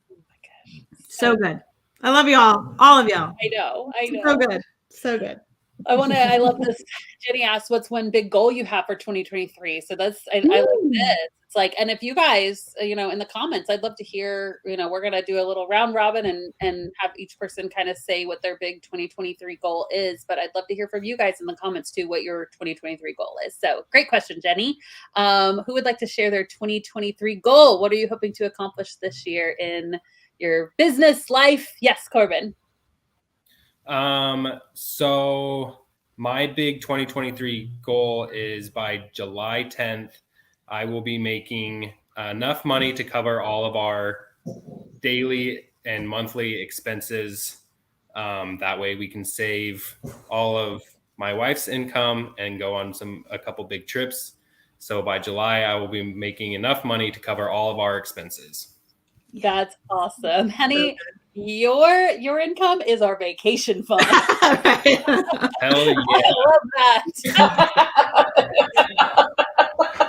so good. I love you all of y'all. I know. So good. So good. I love this. Jenny asked, what's one big goal you have for 2023? So I like this. It's like, and if you guys, in the comments, I'd love to hear, we're going to do a little round robin and have each person kind of say what their big 2023 goal is. But I'd love to hear from you guys in the comments too, what your 2023 goal is. So great question, Jenny. Who would like to share their 2023 goal? What are you hoping to accomplish this year in your business life? Yes, Corbin. So my big 2023 goal is by July 10th, I will be making enough money to cover all of our daily and monthly expenses. That way we can save all of my wife's income and go on a couple big trips. So by July, I will be making enough money to cover all of our expenses. That's awesome. Honey, your income is our vacation fund. Hell yeah. I love that.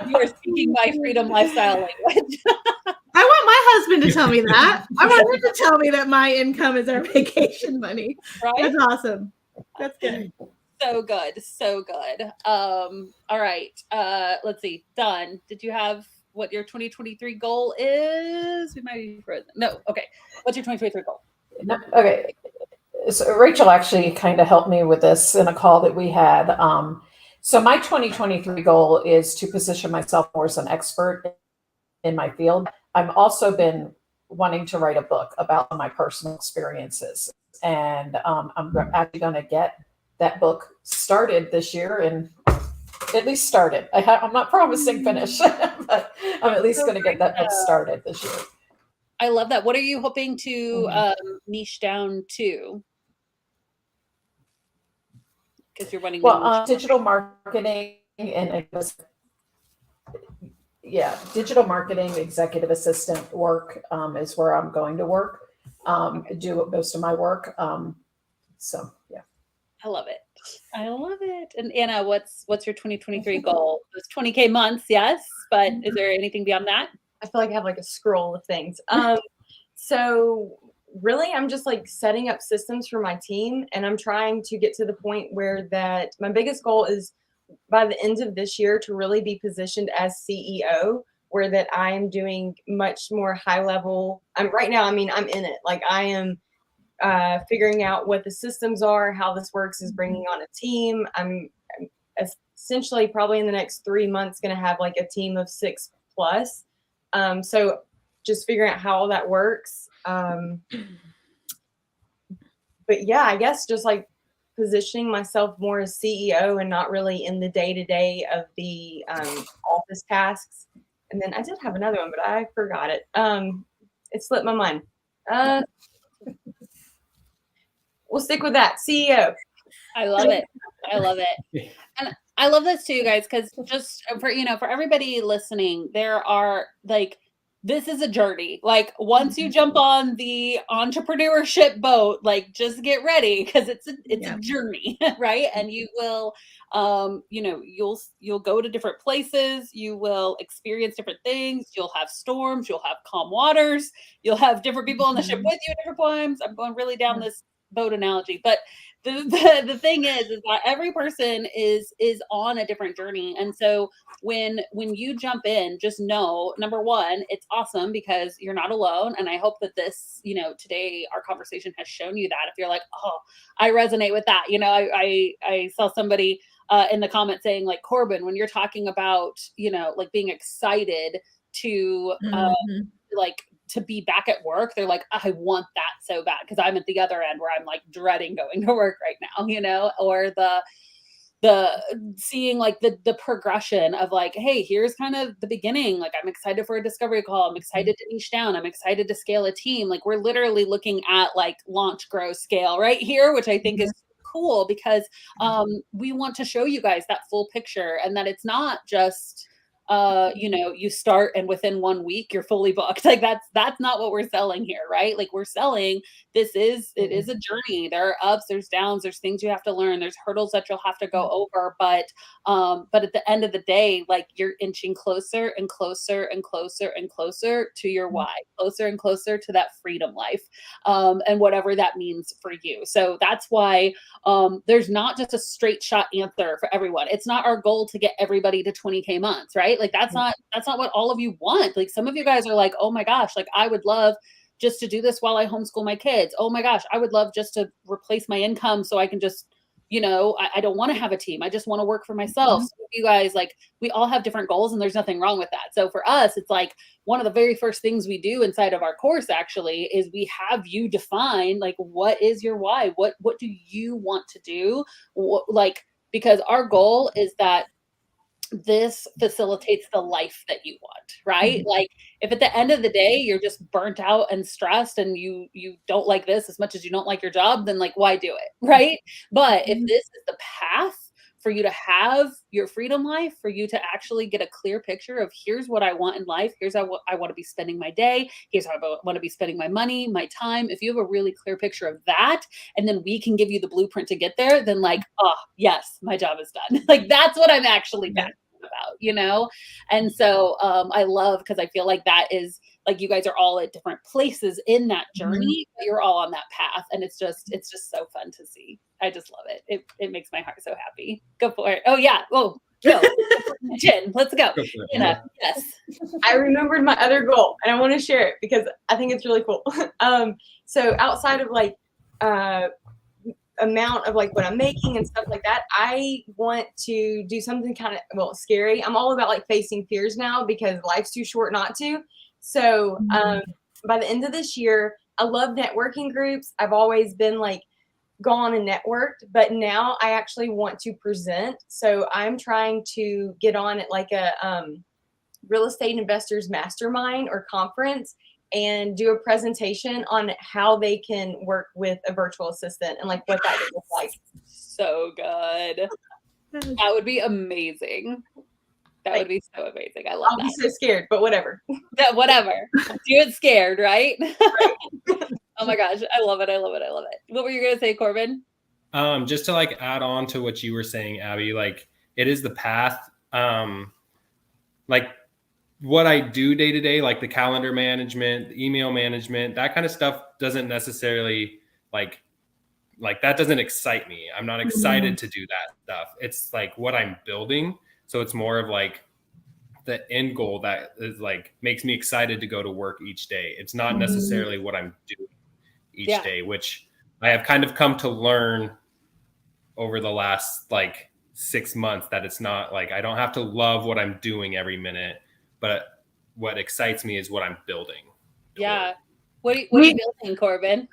You are speaking my freedom lifestyle language. I want my husband to tell me that. I want him to tell me that my income is our vacation money. Right? That's awesome. That's good. So good. So good. All right. Let's see. Done. Did you have what your 2023 goal is? We might be frozen. No. Okay. What's your 2023 goal? Okay. So Rachel actually kind of helped me with this in a call that we had. So my 2023 goal is to position myself more as an expert in my field. I've also been wanting to write a book about my personal experiences. And I'm actually going to get that book started this year, and at least started. I'm not promising finish, but I'm at least going to get that book started this year. I love that. What are you hoping to niche down to? Because you're running. Well, digital marketing and digital marketing, executive assistant work is where I'm going to work, do most of my work. So yeah. I love it. I love it. And Anna, what's your 2023 goal? It was 20K months, yes, but is there anything beyond that? I feel like I have like a scroll of things. So really, I'm just like setting up systems for my team, and I'm trying to get to the point where that my biggest goal is by the end of this year to really be positioned as CEO, where that I am doing much more high level. Right now, I mean, I'm in it. Like I am figuring out what the systems are, how this works is bringing on a team. I'm essentially probably in the next 3 months going to have like a team of 6+. So just figuring out how all that works. But yeah, I guess just like positioning myself more as CEO and not really in the day-to-day of the office tasks. And then I did have another one, but I forgot it. It slipped my mind. We'll stick with that. CEO. I love it. I love it. And I love this too, guys, because just for, for everybody listening, there are like, this is a journey. Like once you jump on the entrepreneurship boat, like just get ready because it's a journey, right? And you will, you'll go to different places. You will experience different things. You'll have storms. You'll have calm waters. You'll have different people on the ship with you at different times. I'm going really down this boat analogy, but the thing is that every person is on a different journey. And so when you jump in, just know, number one, it's awesome because you're not alone. And I hope that this, today our conversation has shown you that. If you're like, oh, I resonate with that. I saw somebody in the comments saying like, Corbin, when you're talking about, like being excited to like to be back at work, they're like, I want that so bad because I'm at the other end where I'm like dreading going to work right now, or the seeing like the progression of like, hey, here's kind of the beginning. Like I'm excited for a discovery call. I'm excited to niche down. I'm excited to scale a team. Like we're literally looking at like launch, grow, scale right here, which I think is cool because we want to show you guys that full picture and that it's not just you start and within 1 week you're fully booked. Like that's not what we're selling here, right? Like we're selling, it is a journey. There are ups, there's downs, there's things you have to learn, there's hurdles that you'll have to go over, but at the end of the day, like you're inching closer and closer and closer and closer to your why, closer and closer to that freedom life, and whatever that means for you. So that's why there's not just a straight shot answer for everyone. It's not our goal to get everybody to 20K months, right? Like that's not what all of you want. Like some of you guys are like, oh my gosh, like I would love just to do this while I homeschool my kids. Oh my gosh, I would love just to replace my income so I can just, I don't want to have a team. I just want to work for myself. So you guys, like we all have different goals and there's nothing wrong with that. So for us, it's like one of the very first things we do inside of our course actually is we have you define like, what is your why? What do you want to do? Because our goal is that this facilitates the life that you want, right? Like if at the end of the day, you're just burnt out and stressed and you don't like this as much as you don't like your job, then like, why do it? Right. But if this is the path for you to have your freedom life, for you to actually get a clear picture of here's what I want in life. Here's how I want to be spending my day. Here's how I want to be spending my money, my time. If you have a really clear picture of that, and then we can give you the blueprint to get there, then like, oh yes, my job is done. Like that's what I'm actually passionate about, And so I love, because I feel like that is like you guys are all at different places in that journey, but you're all on that path. And it's just so fun to see. I just love it. It makes my heart so happy. Go for it. Oh yeah. Oh, go. Jen, let's go. Yes. I remembered my other goal and I want to share it because I think it's really cool. So outside of like amount of like what I'm making and stuff like that, I want to do something kind of scary. I'm all about like facing fears now because life's too short not to. So by the end of this year, I love networking groups. I've always been like gone and networked, but now I actually want to present. So I'm trying to get on at like a real estate investors mastermind or conference and do a presentation on how they can work with a virtual assistant and like what that would look like. So good. That would be amazing. That would be so amazing. I love that. I'll be so scared, but whatever. Yeah, whatever. Do it scared, right? Oh my gosh. I love it. I love it. I love it. What were you going to say, Corbin? Just to like add on to what you were saying, Abby, like it is the path. Like what I do day to day, like the calendar management, the email management, that kind of stuff doesn't necessarily like like, that doesn't excite me. I'm not excited to do that stuff. It's like what I'm building. So it's more of like the end goal that is like makes me excited to go to work each day. It's not necessarily what I'm doing each day, which I have kind of come to learn over the last like 6 months, that it's not like I don't have to love what I'm doing every minute, but what excites me is what I'm building. Yeah. What are you building, Corbin?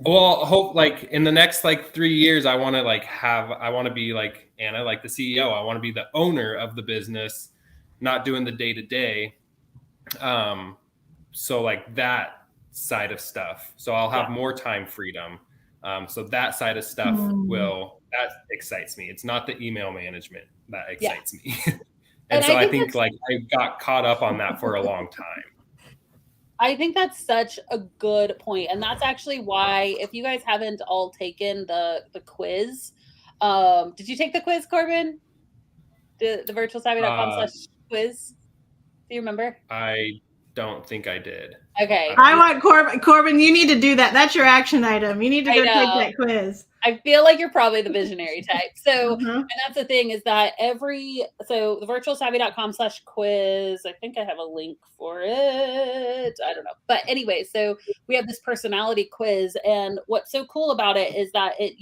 Well, hope like in the next like 3 years, I want to be like Anna, like the CEO. I want to be the owner of the business, not doing the day to day. So like that side of stuff. So I'll have more time freedom. So that side of stuff that excites me. It's not the email management that excites me. and so I think like I got caught up on that for a long time. I think that's such a good point. And that's actually why, if you guys haven't all taken the quiz, did you take the quiz, Corbin? The virtualsavvy.com/quiz? Do you remember? I don't think I did. Okay. I want Corbin, you need to do that. That's your action item. You need to go take that quiz. I feel like you're probably the visionary type. So, and that's the thing is that the virtualsavvy.com/quiz, I think I have a link for it. I don't know. But anyway, so we have this personality quiz. And what's so cool about it is that it,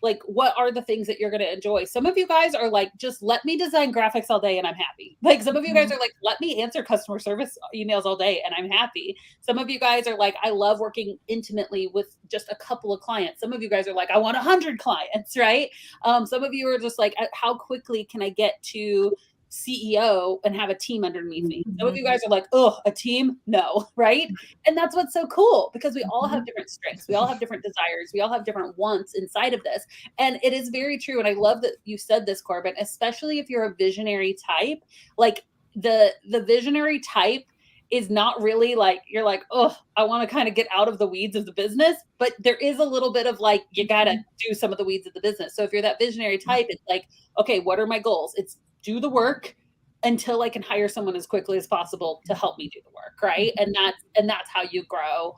like, what are the things that you're going to enjoy? Some of you guys are like, just let me design graphics all day and I'm happy. Like, some of you guys are like, let me answer customer service emails all day and I'm happy. Some of you guys are like, I love working intimately with just a couple of clients. Some of you guys are like, I want 100 clients, right? Some of you are just like, how quickly can I get to CEO and have a team underneath me? Some of you guys are like, oh, a team? No, right? And that's what's so cool, because we all have different strengths. We all have different desires. We all have different wants inside of this. And it is very true. And I love that you said this, Corbin, especially if you're a visionary type. Like the visionary type is not really like, you're like, oh, I want to kind of get out of the weeds of the business. But there is a little bit of like, you got to do some of the weeds of the business. So if you're that visionary type, it's like, okay, what are my goals? It's do the work until I can hire someone as quickly as possible to help me do the work, right? And that's how you grow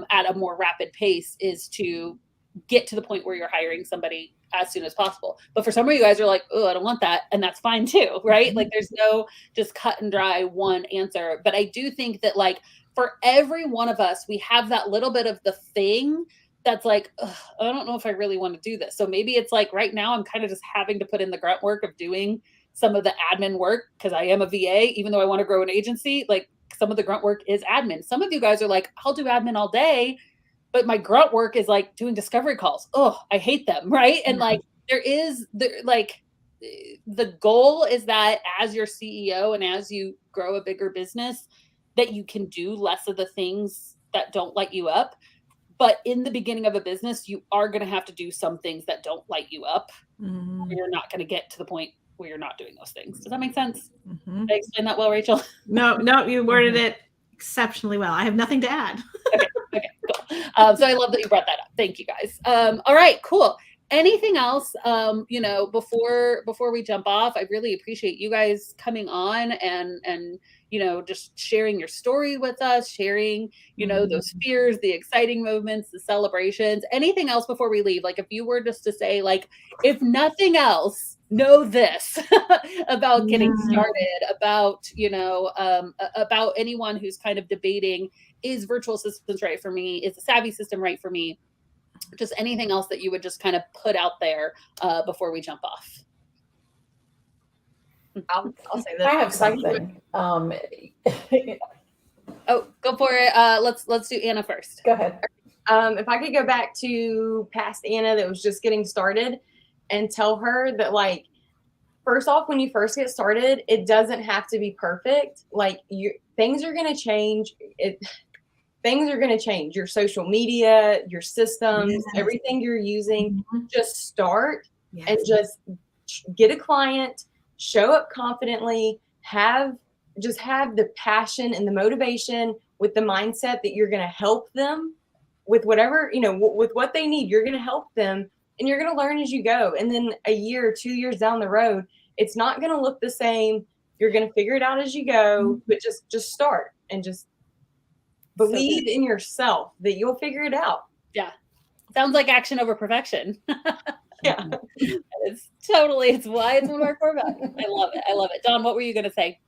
at a more rapid pace, is to get to the point where you're hiring somebody as soon as possible. But for some of you guys are like, oh, I don't want that. And that's fine too, right? Like there's no just cut and dry one answer. But I do think that like for every one of us, we have that little bit of the thing that's like, I don't know if I really want to do this. So maybe it's like right now I'm kind of just having to put in the grunt work of doing some of the admin work, because I am a VA, even though I want to grow an agency. Like some of the grunt work is admin. Some of you guys are like, I'll do admin all day, but my grunt work is like doing discovery calls. Oh, I hate them, right? And like the goal is that as your CEO and as you grow a bigger business, that you can do less of the things that don't light you up. But in the beginning of a business, you are going to have to do some things that don't light you up. You're not going to get to the point where you're not doing those things. Does that make sense? Did I explain that well, Rachel? No, you worded it exceptionally well. I have nothing to add. Okay, cool. So I love that you brought that up. Thank you guys. All right, cool. Anything else, before we jump off? I really appreciate you guys coming on and just sharing your story with us, sharing, those fears, the exciting moments, the celebrations. Anything else before we leave? Like if you were just to say, like, if nothing else, know this about getting started, about, about anyone who's kind of debating, is virtual assistants right for me? Is the Savvy system right for me? Just anything else that you would just kind of put out there before we jump off. I'll say this. I have something. Oh, go for it. Let's do Anna first. Go ahead. If I could go back to past Anna that was just getting started and tell her that, like, first off, when you first get started, it doesn't have to be perfect. Like things are going to change. Things are going to change. Your social media, your systems, everything you're using, just start and just get a client, show up confidently, have the passion and the motivation with the mindset that you're going to help them with whatever, with what they need. You're going to help them and you're going to learn as you go. And then a year, 2 years down the road, it's not going to look the same. You're going to figure it out as you go, but just start and just believe in yourself that you'll figure it out. Yeah. Sounds like action over perfection. Yeah. It's why it's one of our core values. I love it. I love it. Dawn, what were you going to say?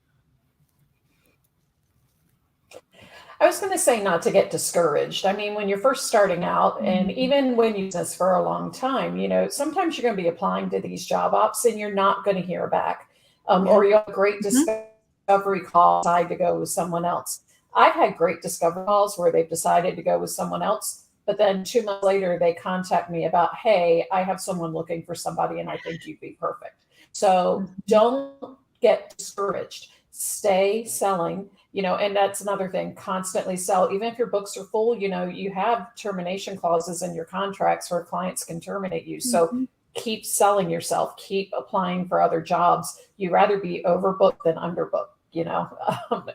I was going to say not to get discouraged. I mean, when you're first starting out, and even when you do this for a long time, sometimes you're going to be applying to these job ops and you're not going to hear back, or you have a great discovery call, decide to go with someone else. I've had great discovery calls where they've decided to go with someone else, but then 2 months later they contact me about, hey, I have someone looking for somebody and I think you'd be perfect. So don't get discouraged. Stay selling. And that's another thing, constantly sell. Even if your books are full, you have termination clauses in your contracts where clients can terminate you. So keep selling yourself, keep applying for other jobs. You'd rather be overbooked than underbooked,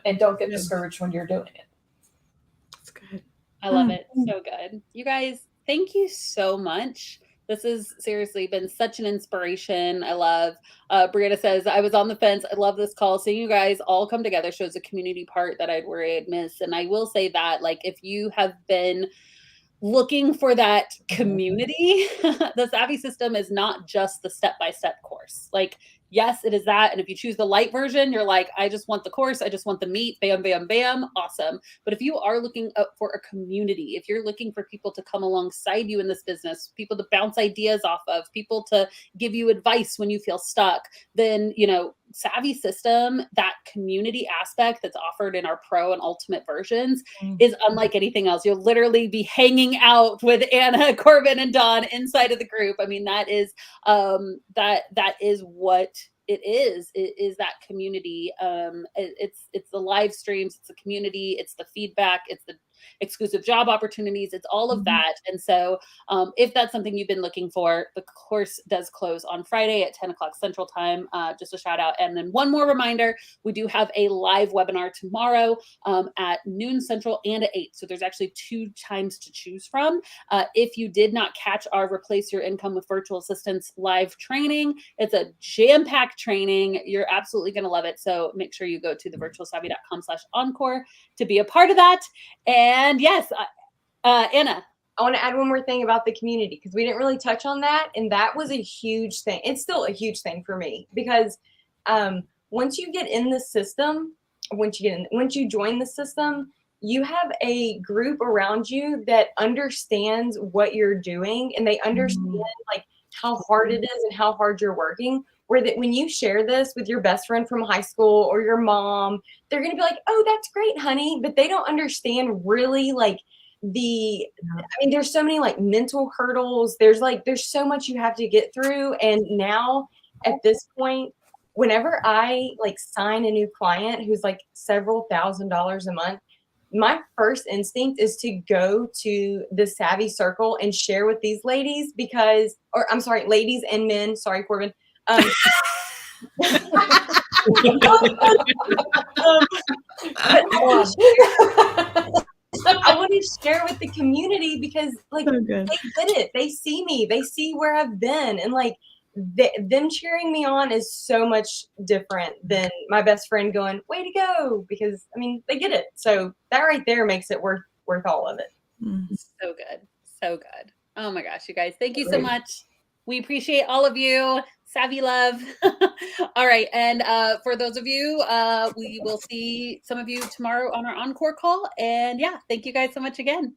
and don't get discouraged when you're doing it. That's good. I love it. So good. You guys, thank you so much. This has seriously been such an inspiration. I love, Brianna says, I was on the fence. I love this call. Seeing you guys all come together shows a community part that I'd worry I'd miss. And I will say that, like, if you have been looking for that community, the Savvy System is not just the step-by-step course. Like, yes, it is that. And if you choose the light version, you're like, I just want the course. I just want the meat. Bam, bam, bam. Awesome. But if you are looking up for a community, if you're looking for people to come alongside you in this business, people to bounce ideas off of, people to give you advice when you feel stuck, then, Savvy System, that community aspect that's offered in our pro and ultimate versions is unlike anything else. You'll literally be hanging out with Anna, Corbin, and Dawn inside of the group. I mean, that is that is what it is. It is that community. It's the live streams, it's the community, it's the feedback, it's the exclusive job opportunities, it's all of that. And so if that's something you've been looking for, the course does close on Friday at 10 o'clock Central Time. Just a shout out. And then one more reminder, we do have a live webinar tomorrow at noon Central and at 8. So there's actually 2 times to choose from. If you did not catch our Replace Your Income with Virtual Assistants live training, it's a jam-packed training. You're absolutely going to love it. So make sure you go to thevirtualsavvy.com/encore to be a part of that. And yes, Anna. I want to add one more thing about the community, because we didn't really touch on that. And that was a huge thing. It's still a huge thing for me, because once you get in the system, once you join the system, you have a group around you that understands what you're doing, and they understand like how hard it is and how hard you're working. Where that when you share this with your best friend from high school or your mom, they're going to be like, oh, that's great, honey. But they don't understand really like there's so many like mental hurdles. There's so much you have to get through. And now at this point, whenever I like sign a new client who's like several $1,000s a month, my first instinct is to go to the Savvy Circle and share with these ladies ladies and men. Sorry, Corbin. I want to share with the community, because like they get it. They see me. They see where I've been, and like them cheering me on is so much different than my best friend going, way to go, because I mean they get it. So that right there makes it worth all of it. So good. Oh my gosh, you guys, thank you so much. We appreciate all of you. Savvy love. All right. And for those of you, we will see some of you tomorrow on our encore call. And yeah, thank you guys so much again.